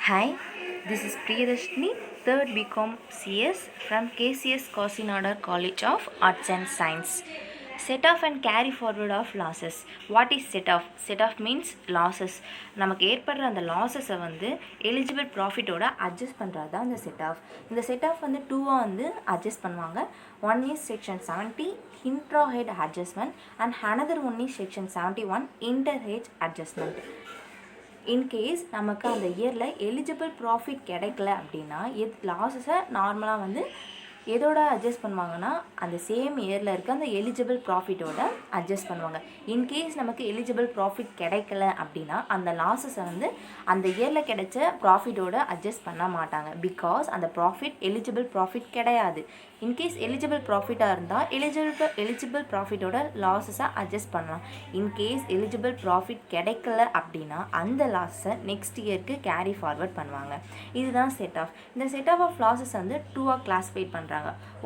Hi, this is Priyadashni, 3rd BCom CS from KCS Kosinada College of Arts and Science. Set off and carry forward of losses. What is set off? Set off means losses. நமக்கு ஏற்படுற அந்த லாஸஸை வந்து eligible ப்ராஃபிட்டோட adjust பண்ணுறது தான் இந்த set off. இந்த set of வந்து டூவாக வந்து அட்ஜஸ்ட் பண்ணுவாங்க. One is section 70 intra head adjustment and another one is section 71 inter head adjustment. In case நமக்கு அந்த இயரில் எலிஜிபிள் ப்ராஃபிட் கிடைக்கல அப்படின்னா லாஸஸை நார்மலாக வந்து எதோட அட்ஜஸ்ட் பண்ணுவாங்கன்னா அந்த சேம் இயரில் இருக்க அந்த எலிஜிபிள் ப்ராஃபிட்டோட அட்ஜஸ்ட் பண்ணுவாங்க. இன்கேஸ் நமக்கு எலிஜிபிள் ப்ராஃபிட் கிடைக்கல அப்படின்னா அந்த லாஸஸை வந்து அந்த இயரில் கிடைச்ச ப்ராஃபிட்டோட அட்ஜஸ்ட் பண்ண மாட்டாங்க. பிகாஸ் அந்த ப்ராஃபிட் எலிஜிபிள் ப்ராஃபிட் கிடையாது. இன்கேஸ் எலிஜிபிள் ப்ராஃபிட்டாக இருந்தால் எலிஜிபிள் ப்ராஃபிட்டோட லாஸஸை அட்ஜஸ்ட் பண்ணலாம். இன்கேஸ் எலிஜிபிள் ப்ராஃபிட் கிடைக்கல அப்படின்னா அந்த லாஸை நெக்ஸ்ட் இயருக்கு கேரி ஃபார்வர்ட் பண்ணுவாங்க. இதுதான் செட் ஆஃப். இந்த செட் ஆஃப் லாஸஸ் வந்து டூவாக கிளாஸிஃபை பண்ணுறாங்க.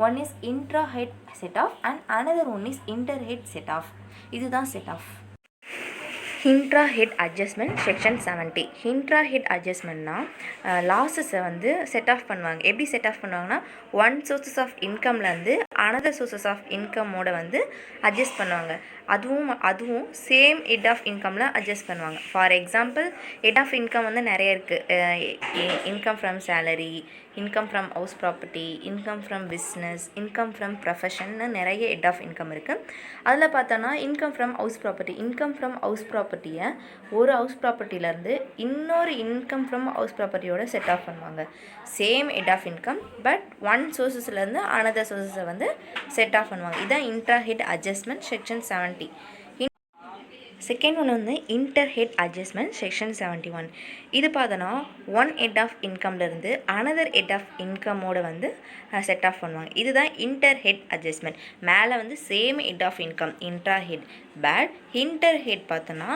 One is intra head set off and another one is inter head set off. இதுதான் set off. Intra head adjustment section 70. Intra head அட்ஜஸ்ட்மெண்ட்னா லாஸஸை வந்து செட் ஆஃப் பண்ணுவாங்க. எப்படி செட் ஆஃப் பண்ணுவாங்கன்னா ஒன் சோர்ஸஸ் ஆஃப் இன்கம்லேருந்து அனதர் சோர்ஸஸ் ஆஃப் இன்கமோட வந்து அட்ஜஸ்ட் பண்ணுவாங்க. அதுவும் சேம் ஹெட் ஆஃப் இன்கமில் அட்ஜஸ்ட் பண்ணுவாங்க. For example head of income வந்து நிறைய இருக்குது. Income from salary, income from house property, income from business, income from ப்ரொஃபஷன்னு நிறைய ஹெட் ஆஃப் இன்கம் இருக்குது. அதில் பார்த்தோன்னா இன்கம் ஃப்ரம் ஹவுஸ் ப்ராப்பர்ட்டியை ஒரு ஹவுஸ் ப்ராப்பர்ட்டியிலேருந்து இன்னொரு இன்கம் ஃப்ரம் ஹவுஸ் ப்ராப்பர்ட்டியோட செட் ஆஃப் பண்ணுவாங்க. Same head of income but one சோர்ஸஸ்லேருந்து அனதர் சோர்ஸஸை வந்து செட் ஆஃப் பண்ணுவாங்க. இதுதான் intra head adjustment section 70. Second one வந்து இன்டர் ஹெட் அட்ஜஸ்ட்மெண்ட் செக்ஷன் 71. இது பார்த்தோன்னா ஒன் ஹெட் ஆஃப் இன்கம்லேருந்து அனதர் ஹெட் ஆஃப் இன்கமோட வந்து செட் ஆஃப் பண்ணுவாங்க. இதுதான் இன்டர் ஹெட் அட்ஜஸ்ட்மெண்ட். மேலே வந்து same head of income intra head, but inter head பார்த்தோன்னா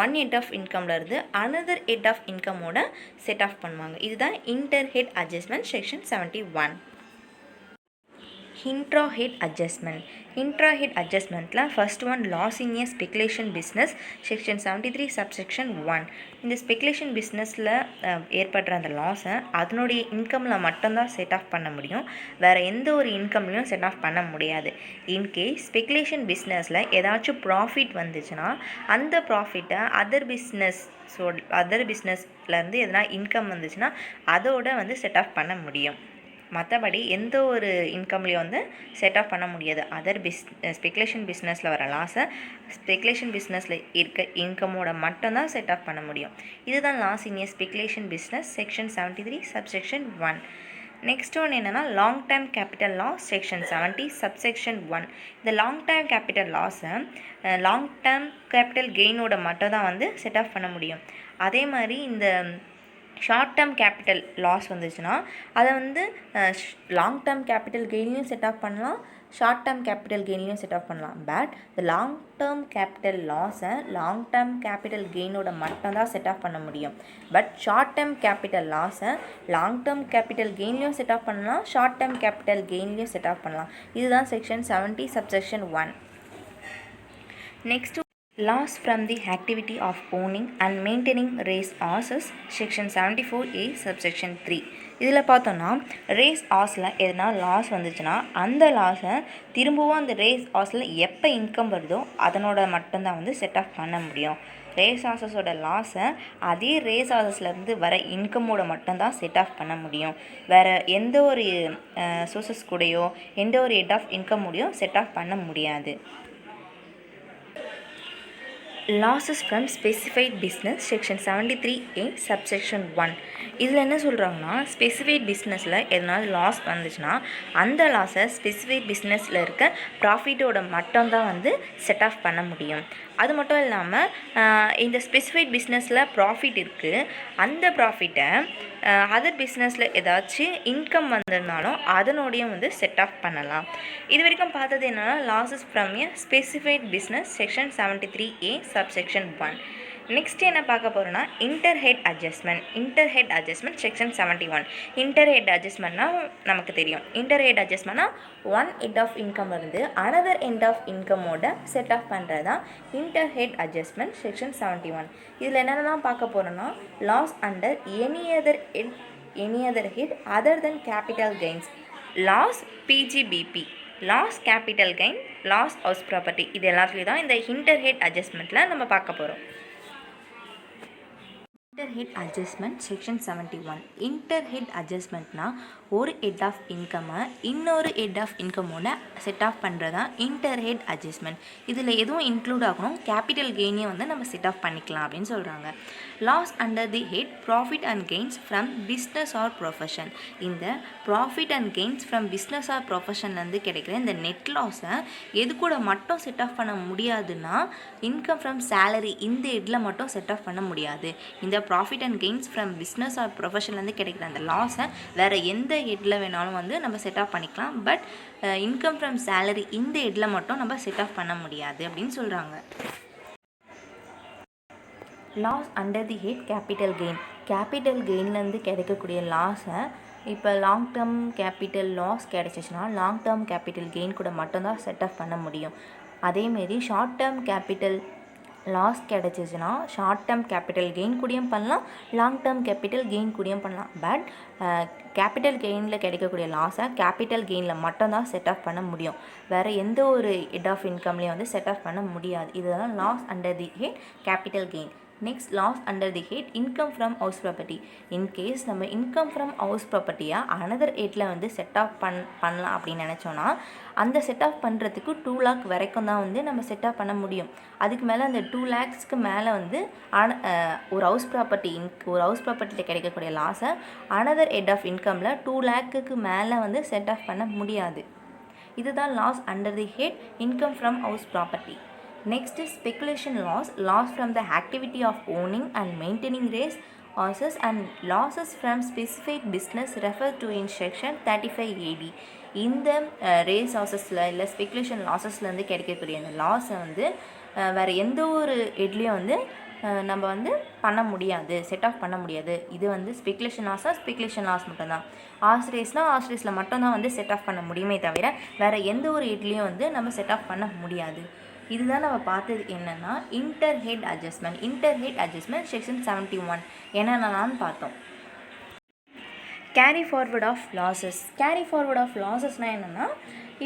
ஒன் ஹெட் ஆஃப் இன்கம்லேருந்து அனதர் ஹெட் ஆஃப் இன்கமோட செட் ஆஃப் பண்ணுவாங்க. இதுதான் inter head adjustment section 71. Intra head அட்ஜஸ்ட்மெண்ட்டில் first one loss in a speculation business section 73 subsection 1. இந்த speculation பிஸ்னஸில் ஏற்படுற அந்த லாஸை அதனுடைய இன்கமில் மட்டும்தான் செட் ஆஃப் பண்ண முடியும். வேறு எந்த ஒரு இன்கம்லையும் செட் ஆஃப் பண்ண முடியாது. இன்கேஸ் ஸ்பெகுலேஷன் பிஸ்னஸில் ஏதாச்சும் ப்ராஃபிட் வந்துச்சுன்னா அந்த ப்ராஃபிட்டை அதர் பிஸ்னஸ்லேருந்து எதனா இன்கம் வந்துச்சுன்னா அதோட வந்து செட் ஆஃப் பண்ண முடியும். மற்றபடி எந்த ஒரு இன்கம்லேயும் வந்து செட் ஆஃப் பண்ண முடியாது. ஸ்பெகுலேஷன் பிஸ்னஸில் வர லாஸை ஸ்பெகுலேஷன் பிஸ்னஸில் இருக்க இன்கமோட மட்டும்தான் செட் ஆஃப் பண்ண முடியும். இதுதான் loss in a speculation business section 73 subsection 1. Next one என்னென்னா long term capital loss section 70 subsection 1. இந்த லாங் டேர்ம் கேபிட்டல் லாஸை லாங் டேர்ம் கேபிட்டல் கெயினோட மட்டும் தான் வந்து செட் ஆஃப் பண்ண முடியும். அதே மாதிரி இந்த ஷார்ட் டேர்ம் கேபிட்டல் லாஸ் வந்துச்சுன்னா அதை வந்து லாங் டேர்ம் கேபிட்டல் கெயின்லையும் செட் ஆஃப் பண்ணலாம், ஷார்ட் டேர்ம் கேபிட்டல் கெயின்லையும் செட் ஆஃப் பண்ணலாம். பட் இந்த லாங் டேர்ம் கேபிட்டல் லாஸை லாங் டேர்ம் கேபிட்டல் கெயினோட மட்டும்தான் செட் ஆஃப் பண்ண முடியும். பட் ஷார்ட் டேர்ம் கேபிட்டல் லாஸை லாங் டேர்ம் கேபிட்டல் கெயின்லையும் செட் ஆஃப் பண்ணலாம், ஷார்ட் டேர்ம் கேபிட்டல் கெயின்லையும் செட் ஆஃப் பண்ணலாம். இதுதான் section 70 subsection 1. Next Loss from the activity of owning and maintaining race horses section 74A subsection 3. இதில் பார்த்தோன்னா ரேஸ் ஹார்ஸில் எதனா loss வந்துச்சுன்னா அந்த லாஸை திரும்பவும் அந்த ரேஸ் ஹார்ஸில் எப்போ இன்கம் வருதோ அதனோட மட்டும்தான் வந்து செட் ஆஃப் பண்ண முடியும். ரேஸ் ஹார்ஸஸோட லாஸை அதே ரேஸ் ஹார்ஸஸ்லேருந்து வர இன்கமோட மட்டும்தான் செட் ஆஃப் பண்ண முடியும். வேறு எந்த ஒரு சோர்ஸஸ் கூடயோ எந்த ஒரு ஹெட் ஆஃப் இன்கம் கூடயோ செட் ஆஃப் பண்ண முடியாது. Losses from specified business section 73A subsection 1. இதில் என்ன சொல்கிறாங்கன்னா ஸ்பெசிஃபைட் பிஸ்னஸில் எதனால லாஸ் வந்துச்சுன்னா அந்த லாஸை ஸ்பெசிஃபைட் பிஸ்னஸில் இருக்க ப்ராஃபிட்டோட மட்டும்தான் வந்து செட் ஆஃப் பண்ண முடியும். அது மட்டும் இல்லாமல் இந்த ஸ்பெசிஃபைட் பிஸ்னஸில் ப்ராஃபிட் இருக்குது, அந்த ப்ராஃபிட்டை அதர் பிஸ்னஸில் ஏதாச்சும் இன்கம் வந்திருந்தாலும் அதனோடையும் வந்து செட் ஆஃப் பண்ணலாம். இது வரைக்கும் பார்த்தது என்னென்னா losses from A specified business section 73A subsection 1. Next என்ன பார்க்க போகிறோன்னா இன்டர்ஹெட் அட்ஜஸ்ட்மெண்ட் செக்ஷன் 71. இன்டர்ஹெட் அட்ஜஸ்ட்மெண்ட்னா நமக்கு தெரியும். இன்டர்ஹெட் அட்ஜஸ்ட்மெண்ட்னா ஒன் ஹெட் ஆஃப் இன்கம் இருந்து அனதர் எண்ட் ஆஃப் இன்கமோட செட் ஆஃப் பண்ணுறது தான் இன்டர்ஹெட் அட்ஜஸ்ட்மெண்ட் செக்ஷன் 71. இதில் என்னென்னலாம் பார்க்க போகிறோன்னா loss under any other head other than capital gains, loss PGBP, loss capital gain, loss house property, இது எல்லாத்துலேயும் தான் இந்த இன்டர்ஹெட் அட்ஜஸ்ட்மெண்ட்டில் நம்ம பார்க்க போகிறோம். இன்டர்ஹெட் அட்ஜஸ்ட்மெண்ட் செக்ஷன் 71. இன்டர்ஹெட் அட்ஜஸ்ட்மெண்ட்னா ஒரு ஹெட் ஆஃப் இன்கம்மை இன்னொரு ஹெட் ஆஃப் இன்கமோட செட் ஆஃப் பண்ணுறது தான் இன்டர்ஹெட் அட்ஜஸ்ட்மெண்ட். இதில் எதுவும் இன்க்ளூட் ஆகணும், கேபிட்டல் கெயினையும் வந்து நம்ம செட் ஆஃப் பண்ணிக்கலாம் அப்படின்னு சொல்கிறாங்க. Loss under the head profit and gains from business or profession. இந்த profit and gains from business or ப்ரொஃபஷன்லேருந்து கிடைக்கிற இந்த நெட் லாஸை எது கூட மட்டும் செட் ஆஃப் பண்ண முடியாதுன்னா இன்கம் ஃப்ரம் சேலரி இந்த ஹெட்டில் மட்டும் செட் ஆஃப் பண்ண முடியாது. இந்த profit and gains from business or ப்ரொஃபஷன்லேருந்து கிடைக்கிற அந்த லாஸை வேறு எந்த ஹெட்டில் வேணாலும் வந்து நம்ம செட் ஆஃப் பண்ணிக்கலாம். பட் இன்கம் ஃப்ரம் சேலரி இந்த ஹெட்டில் மட்டும் நம்ம செட் ஆஃப் பண்ண முடியாது அப்படின்னு சொல்கிறாங்க. Loss under the head capital கெயின்லேருந்து கிடைக்கக்கூடிய லாஸை இப்போ லாங் டேர்ம் கேபிட்டல் லாஸ் கிடைச்சிச்சுன்னா லாங் டேர்ம் கேபிட்டல் கெயின் கூட மட்டும்தான் செட் ஆஃப் பண்ண முடியும். அதேமாரி ஷார்ட் டேர்ம் கேபிட்டல் லாஸ் கிடச்சிச்சின்னா ஷார்ட் டேர்ம் கேபிட்டல் கெயின் கூடயும் பண்ணலாம், லாங் டேர்ம் கேபிட்டல் கெயின் கூடயும் பண்ணலாம். பட் கேபிட்டல் கெயினில் கிடைக்கக்கூடிய லாஸை கேபிட்டல் கெயினில் மட்டும்தான் செட் ஆஃப் பண்ண முடியும். வேறு எந்த ஒரு ஹெட் ஆஃப் இன்கம்லேயும் வந்து செட் ஆஃப் பண்ண முடியாது. இதுதான் loss under the head capital gain. Next loss under the head income from house property. In case நம்ம இன்கம் ஃப்ரம் ஹவுஸ் ப்ராப்பர்ட்டியாக அனதர் ஹெட்டில் வந்து செட் ஆஃப் பண்ணலாம் அப்படின்னு நினச்சோன்னா அந்த செட் ஆஃப் பண்ணுறதுக்கு 2 lakh வரைக்கும் தான் வந்து நம்ம செட் ஆஃப் பண்ண முடியும். அதுக்கு மேலே அந்த 2 lakhsக்கு மேலே வந்து ஒரு ஹவுஸ் ப்ராப்பர்ட்டியில் கிடைக்கக்கூடிய லாஸை அனதர் ஹெட் ஆஃப் இன்கமில் 2 lakhக்கு மேலே வந்து செட் ஆஃப் பண்ண முடியாது. இதுதான் loss under the head income from house property. Next is speculation loss from the activity of owning and maintaining race houses and losses from specific business referred to in section 35 AD. இந்த race ஹவுசஸில் இல்லை speculation லாஸஸ்லேருந்து கிடைக்கக்கூடிய அந்த லாஸை வந்து வேறு எந்த ஒரு ஹெட்லேயும் வந்து நம்ம வந்து பண்ண முடியாது, செட் ஆஃப் பண்ண முடியாது. இது வந்து ஸ்பெகுலேஷன் லாஸ் மட்டும்தான். ஆஸ்ரேஸில் மட்டும்தான் வந்து செட் ஆஃப் பண்ண முடியுமே தவிர வேறு எந்த ஒரு ஹெட்லேயும் வந்து நம்ம செட் ஆஃப் பண்ண முடியாது. இதுதான் நம்ம பார்த்தது என்னென்னா இன்டர்ஹெட் அட்ஜஸ்ட்மெண்ட் செக்ஷன் 71 என்னென்னலான்னு பார்த்தோம். கேரி ஃபார்வர்ட் ஆஃப் லாஸஸ்னால் என்னென்னா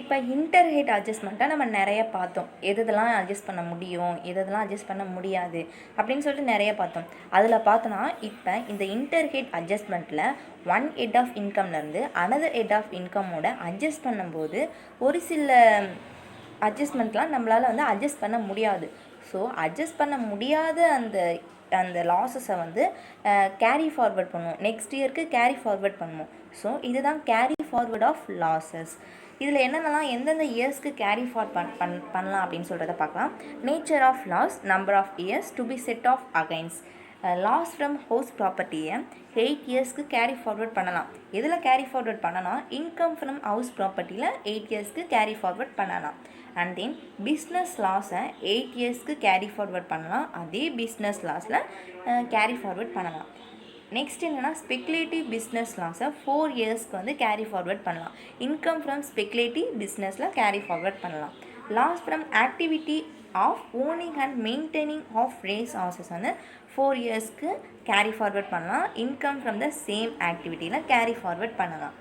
இப்போ இன்டர்ஹெட் அட்ஜஸ்ட்மெண்ட்டாக நம்ம நிறைய பார்த்தோம். எதெல்லாம் அட்ஜஸ்ட் பண்ண முடியும், எதெல்லாம் அட்ஜஸ்ட் பண்ண முடியாது அப்படின்னு சொல்லிட்டு நிறைய பார்த்தோம். அதில் பார்த்தோன்னா இப்போ இந்த இன்டர்ஹெட் அட்ஜஸ்ட்மெண்ட்டில் ஒன் ஹெட் ஆஃப் இன்கம்லேருந்து அனதர் ஹெட் ஆஃப் இன்கமோட அட்ஜஸ்ட் பண்ணும்போது ஒரு சில அட்ஜஸ்ட்மெண்ட்லாம் நம்மளால் வந்து அட்ஜஸ்ட் பண்ண முடியாது. ஸோ அட்ஜஸ்ட் பண்ண முடியாத அந்த லாஸஸை வந்து கேரி ஃபார்வர்ட் பண்ணுவோம், நெக்ஸ்ட் இயருக்கு கேரி ஃபார்வர்ட் பண்ணுவோம். ஸோ இதுதான் கேரி ஃபார்வர்ட் ஆஃப் லாஸஸ். இதில் என்னென்னலாம் எந்தெந்த இயர்ஸ்க்கு கேரி ஃபார்வர்ட் பண்ணலாம் அப்படின்னு சொல்கிறத பார்க்கலாம். Nature of loss, number of years to be set off against. Loss from house ப்ராப்பர்ட்டியை 8 yearsக்கு கேரி ஃபார்வர்ட் பண்ணலாம். எதில் கேரி ஃபார்வர்ட் பண்ணலாம்? இன்கம் ஃப்ரம் ஹவுஸ் ப்ராப்பர்ட்டியில் 8 yearsக்கு கேரி ஃபார்வர்ட் பண்ணலாம். அண்ட் தென் பிஸ்னஸ் லாஸை 8 yearsக்கு கேரி ஃபார்வர்ட் பண்ணலாம். அதே பிஸ்னஸ் லாஸில் கேரி ஃபார்வர்ட் பண்ணலாம். நெக்ஸ்ட் என்னென்னா ஸ்பெகுலேட்டிவ் பிஸ்னஸ் லாஸை 4 yearsக்கு வந்து கேரி ஃபார்வர்ட் பண்ணலாம். இன்கம் ஃப்ரம் ஸ்பெகுலேட்டிவ் பிஸ்னஸில் கேரி ஃபார்வர்ட் பண்ணலாம். Loss from activity of owning and maintaining of race houses வந்து 4 yearsக்கு கேரி ஃபார்வர்ட் பண்ணலாம். இன்கம் ஃப்ரம் த சேம் ஆக்டிவிட்டியில் கேரி ஃபார்வர்ட் பண்ணலாம்.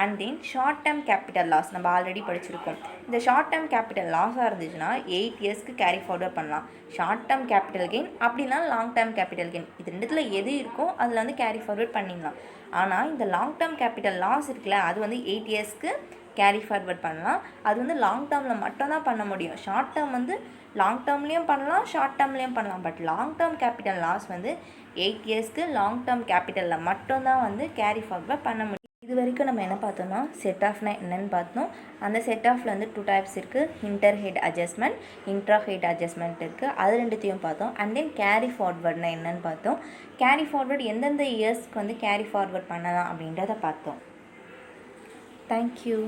And then short term capital loss நம்ம already படிச்சிருக்கோம். இந்த ஷார்ட் டேர்ம் கேபிட்டல் லாஸாக இருந்துச்சுன்னா 8 yearsக்கு கேரி ஃபார்வர்ட் பண்ணலாம். ஷார்ட் டேர்ம் கேபிட்டல் கெயின் அப்படின்னா லாங் டேர்ம் கேபிட்டல் கெயின் இது ரெண்டுத்தில் எது இருக்கோ அதில் வந்து கேரி ஃபார்வர்ட் பண்ணிடலாம். ஆனால் இந்த லாங் டேர்ம் கேபிட்டல் லாஸ் இருக்குல்ல அது வந்து 8 yearsக்கு கேரி ஃபார்வர்ட் பண்ணலாம். அது வந்து லாங் டேர்மில் மட்டும்தான் பண்ண முடியும். ஷார்ட் டேர்ம் வந்து லாங் டேர்ம்லேயும் பண்ணலாம், ஷார்ட் டேர்ம்லேயும் பண்ணலாம். But long term capital loss வந்து 8 yearsக்கு லாங் டேர்ம் கேபிட்டலில் மட்டும்தான் வந்து கேரி ஃபார்வர்ட் பண்ண முடியும். இது வரைக்கும் நம்ம என்ன பார்த்தோம்னா செட் ஆஃப்னா என்னென்னு பார்த்தோம். அந்த செட் ஆஃபில் வந்து 2 types இருக்குது. Inter head adjustment, intra head adjustment இருக்குது. அது ரெண்டுத்தையும் பார்த்தோம். அண்ட் தென் கேரி ஃபார்வர்ட்னா என்னென்னு பார்த்தோம். கேரி ஃபார்வர்ட் எந்தெந்த இயர்ஸ்க்கு வந்து கேரி ஃபார்வர்ட் பண்ணலாம் அப்படின்றத பார்த்தோம். தேங்க்யூ.